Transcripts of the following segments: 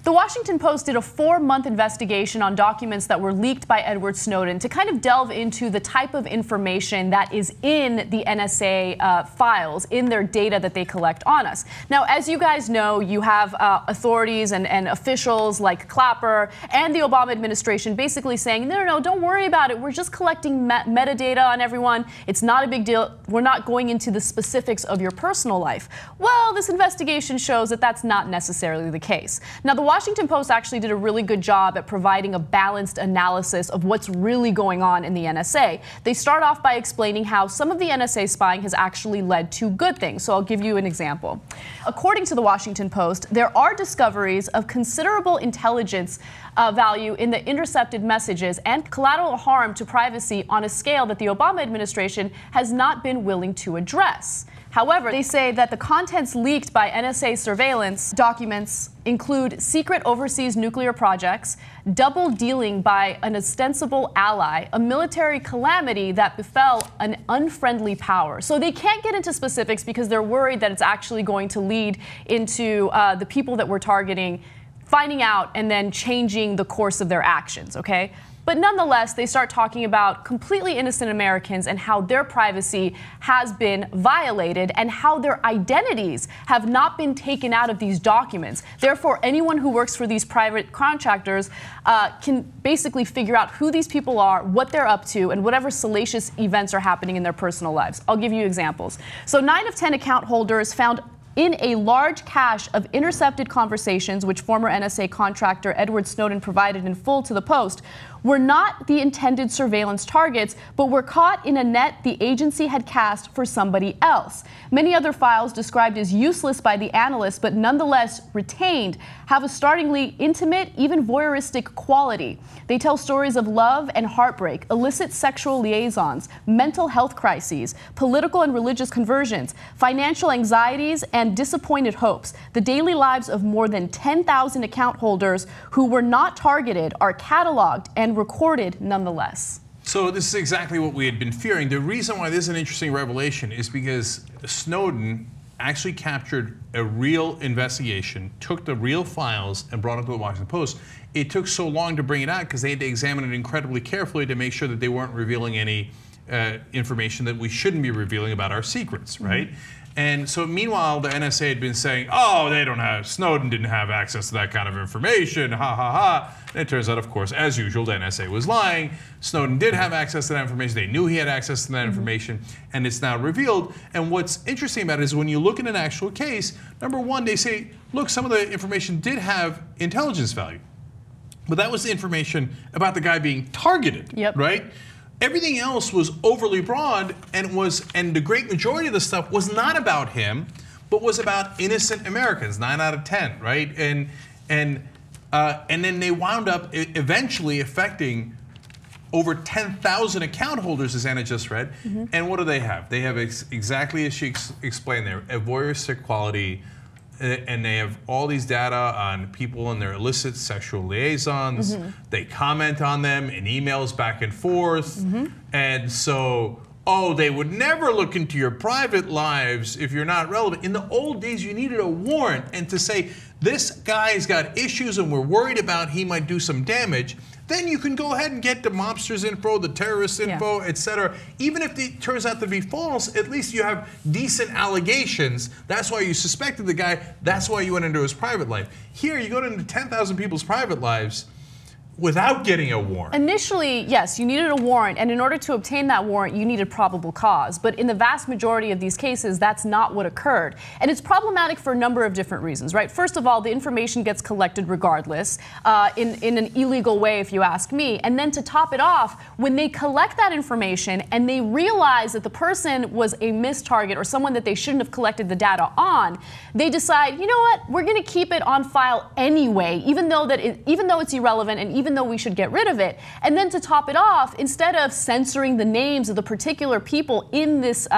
The Washington Post did a 4-month investigation on documents that were leaked by Edward Snowden to kind of delve into the type of information that is in the NSA files, in their data that they collect on us. Now, as you guys know, you have authorities and officials like Clapper and the Obama administration basically saying, no, don't worry about it. We're just collecting metadata on everyone. It's not a big deal. We're not going into the specifics of your personal life. Well, this investigation shows that that's not necessarily the case. Now, the Washington Post actually did a really good job at providing a balanced analysis of what's really going on in the NSA. They start off by explaining how some of the NSA spying has actually led to good things. So I'll give you an example. According to the Washington Post, there are discoveries of considerable intelligence value in the intercepted messages and collateral harm to privacy on a scale that the Obama administration has not been willing to address. However, they say that the contents leaked by NSA surveillance documents include secret overseas nuclear projects, double dealing by an ostensible ally, a military calamity that befell an unfriendly power. So they can't get into specifics because they're worried that it's actually going to lead into the people that we're targeting finding out and then changing the course of their actions, okay? But nonetheless, they start talking about completely innocent Americans and how their privacy has been violated and how their identities have not been taken out of these documents. Therefore, anyone who works for these private contractors can basically figure out who these people are, what they're up to, and whatever salacious events are happening in their personal lives. I'll give you examples. So 9 of 10 account holders found in a large cache of intercepted conversations, which former NSA contractor Edward Snowden provided in full to the Post, were not the intended surveillance targets, but were caught in a net the agency had cast for somebody else. Many other files described as useless by the analysts, but nonetheless retained, have a startlingly intimate, even voyeuristic quality. They tell stories of love and heartbreak, illicit sexual liaisons, mental health crises, political and religious conversions, financial anxieties, and disappointed hopes. The daily lives of more than 10,000 account holders who were not targeted are cataloged and recorded nonetheless. So this is exactly what we had been fearing. The reason why this is an interesting revelation is because Snowden actually captured a real investigation, took the real files and brought it to the Washington Post. It took so long to bring it out because they had to examine it incredibly carefully to make sure that they weren't revealing any information that we shouldn't be revealing about our secrets, right? And so meanwhile, the NSA had been saying, oh, Snowden didn't have access to that kind of information, ha ha ha. And it turns out, of course, as usual, the NSA was lying. Snowden did have access to that information. They knew he had access to that information, and it's now revealed. And what's interesting about it is when you look at an actual case, number one, they say, look, some of the information did have intelligence value. But that was the information about the guy being targeted, right? Everything else was overly broad, and the great majority of the stuff was not about him, but was about innocent Americans, 9 out of 10, right? And then they wound up eventually affecting over 10,000 account holders, as Anna just read. And what do they have? They have exactly as she explained there, a voyeuristic quality. And they have all these data on people and their illicit sexual liaisons. They comment on them in emails back and forth. And so, oh, they would never look into your private lives if you're not relevant. In the old days, you needed a warrant. And to say, this guy's got issues and we're worried about he might do some damage, then you can go ahead and get the mobsters info, the terrorist info, etc. Even if it turns out to be false, at least you have decent allegations. That's why you suspected the guy. That's why you went into his private life. Here, you go into 10,000 people's private lives without getting a warrant. Initially, yes, you needed a warrant, and in order to obtain that warrant, you needed probable cause. But in the vast majority of these cases, that's not what occurred. And it's problematic for a number of different reasons, right? First of all, the information gets collected regardless, in an illegal way, if you ask me. And then to top it off, when they collect that information and they realize that the person was a missed target or someone that they shouldn't have collected the data on, they decide, you know what, we're going to keep it on file anyway, even though it's irrelevant and even though we should get rid of it. And then to top it off, instead of censoring the names of the particular people in this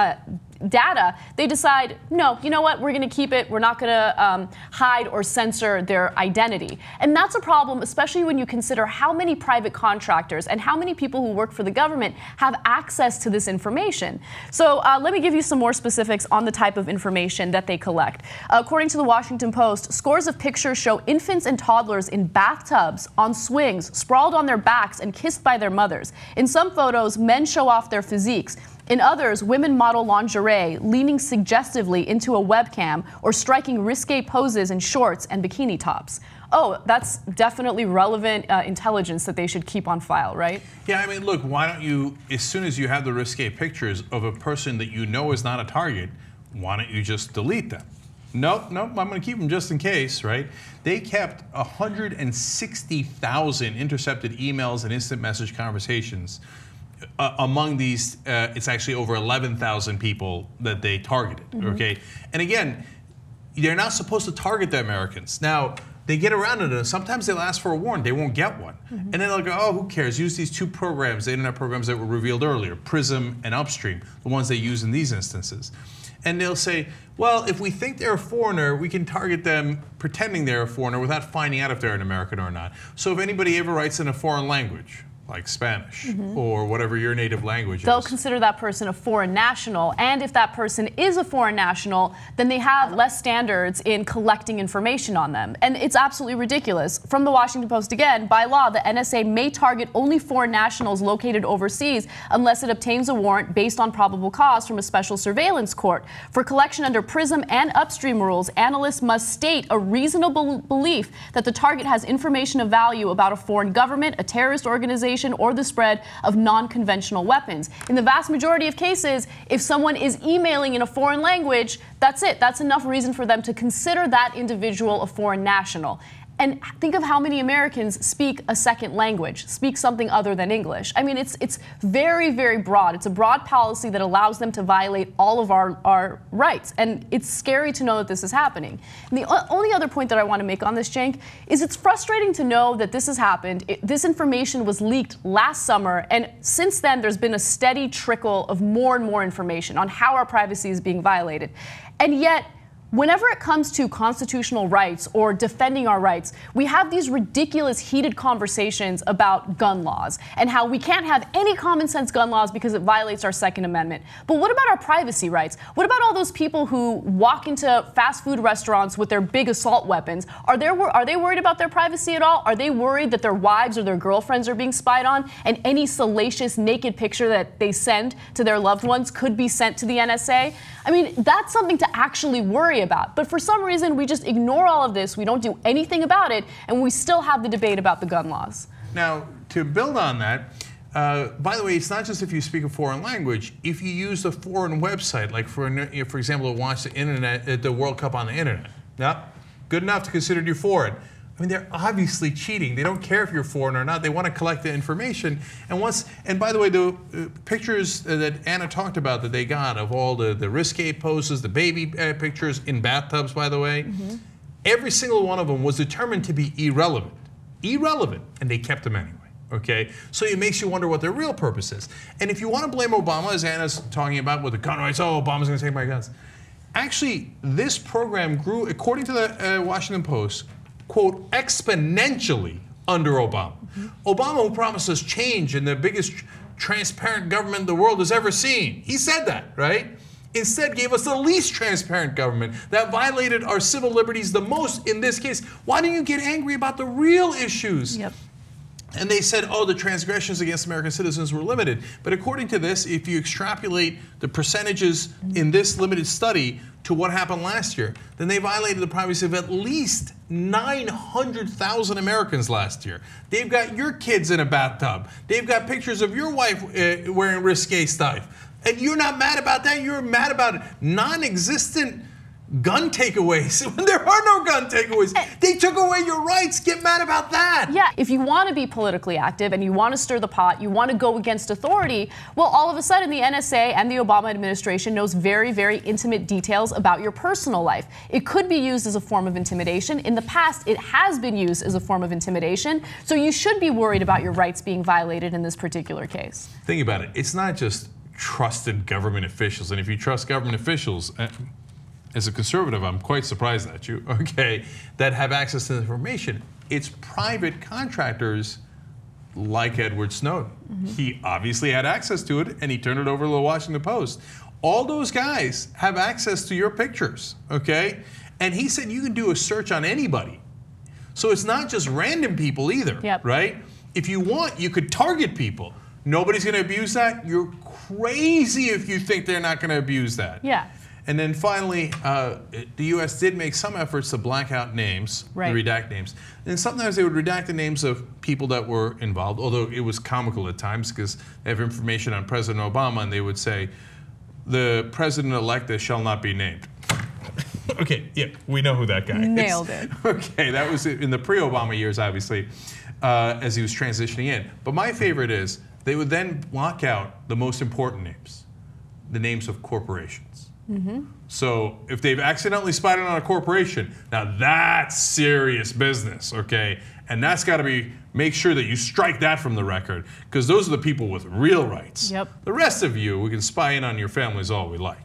data, they decide, no, you know what, we're going to keep it. We're not going to hide or censor their identity. And that's a problem, especially when you consider how many private contractors and how many people who work for the government have access to this information. So let me give you some more specifics on the type of information that they collect. According to the Washington Post, scores of pictures show infants and toddlers in bathtubs, on swings, sprawled on their backs and kissed by their mothers. In some photos, men show off their physiques. In others, women model lingerie, leaning suggestively into a webcam or striking risque poses in shorts and bikini tops. Oh, that's definitely relevant intelligence that they should keep on file, right? Yeah, I mean, look, why don't you, as soon as you have the risque pictures of a person that you know is not a target, why don't you just delete them? Nope, I'm going to keep them just in case, right? They kept 160,000 intercepted emails and instant message conversations. Among these, it's actually over 11,000 people that they targeted, okay? And again, they're not supposed to target the Americans. Now, they get around it, and sometimes they'll ask for a warrant. They won't get one. And then they'll go, oh, who cares? Use these two programs, the internet programs that were revealed earlier, Prism and Upstream, the ones they use in these instances. And they'll say, well, if we think they're a foreigner, we can target them pretending they're a foreigner without finding out if they're an American or not. So if anybody ever writes in a foreign language, like Spanish or whatever your native language is. They'll consider that person a foreign national, and if that person is a foreign national, then they have less standards in collecting information on them. And it's absolutely ridiculous. From the Washington Post again, by law, the NSA may target only foreign nationals located overseas unless it obtains a warrant based on probable cause from a special surveillance court. For collection under Prism and Upstream rules, analysts must state a reasonable belief that the target has information of value about a foreign government, a terrorist organization, or the spread of non-conventional weapons. In the vast majority of cases, if someone is emailing in a foreign language, that's it. That's enough reason for them to consider that individual a foreign national. And think of how many Americans speak a second language, speak something other than English. I mean, it's very, very broad. It's a broad policy that allows them to violate all of our rights. And it's scary to know that this is happening. And the only other point that I want to make on this, Cenk, is it's frustrating to know that this has happened. This information was leaked last summer, and since then there's been a steady trickle of more and more information on how our privacy is being violated. And yet, whenever it comes to constitutional rights or defending our rights, we have these ridiculous heated conversations about gun laws and how we can't have any common sense gun laws because it violates our Second Amendment. But what about our privacy rights? What about all those people who walk into fast food restaurants with their big assault weapons? Are they worried about their privacy at all? Are they worried that their wives or their girlfriends are being spied on and any salacious naked picture that they send to their loved ones could be sent to the NSA? I mean, that's something to actually worry about. But for some reason, we just ignore all of this. We don't do anything about it, and we still have the debate about the gun laws. Now, to build on that, by the way, it's not just if you speak a foreign language. If you use a foreign website, like for example, to watch the World Cup on the internet, yeah, good enough to consider you foreign. I mean, they're obviously cheating. They don't care if you're foreign or not. They want to collect the information. And by the way, the pictures that Anna talked about that they got of all the risque poses, the baby pictures in bathtubs, by the way, every single one of them was determined to be irrelevant. Irrelevant. And they kept them anyway. Okay? So it makes you wonder what their real purpose is. And if you want to blame Obama, as Anna's talking about with the gun rights, oh, Obama's going to take my guns. Actually, this program grew, according to the Washington Post, quote, exponentially under Obama. Obama, who promised us change and the biggest transparent government the world has ever seen. He said that, right? Instead gave us the least transparent government that violated our civil liberties the most in this case. Why don't you get angry about the real issues? Yep. And they said, oh, the transgressions against American citizens were limited. But according to this, if you extrapolate the percentages in this limited study to what happened last year, then they violated the privacy of at least 900,000 Americans last year. They've got your kids in a bathtub. They've got pictures of your wife wearing risque stuff. And you're not mad about that. You're mad about non-existent gun takeaways. There are no gun takeaways. They took away your rights. Get mad about that. Yeah, if you want to be politically active and you want to stir the pot, you want to go against authority, well, all of a sudden the NSA and the Obama administration knows very, very intimate details about your personal life. It could be used as a form of intimidation. In the past, it has been used as a form of intimidation. So you should be worried about your rights being violated in this particular case. Think about it. It's not just trusted government officials. And if you trust government officials, as a conservative, I'm quite surprised at you, okay, that have access to the information. It's private contractors like Edward Snowden. He obviously had access to it, and he turned it over to the Washington Post. All those guys have access to your pictures, okay? And he said you can do a search on anybody. So it's not just random people either, right? If you want, you could target people. Nobody's going to abuse that. You're crazy if you think they're not going to abuse that. Yeah. And then finally, the U.S. did make some efforts to black out names, to redact names. And sometimes they would redact the names of people that were involved, although it was comical at times because they have information on President Obama and they would say, the president-elect shall not be named. Okay, yeah, we know who that guy is. Nailed it. Okay, that was in the pre-Obama years, obviously, as he was transitioning in. But my favorite is they would then block out the most important names, the names of corporations. So if they've accidentally spied on a corporation, now that's serious business, okay? And that's got to be, make sure that you strike that from the record, because those are the people with real rights. The rest of you, we can spy in on your families all we like.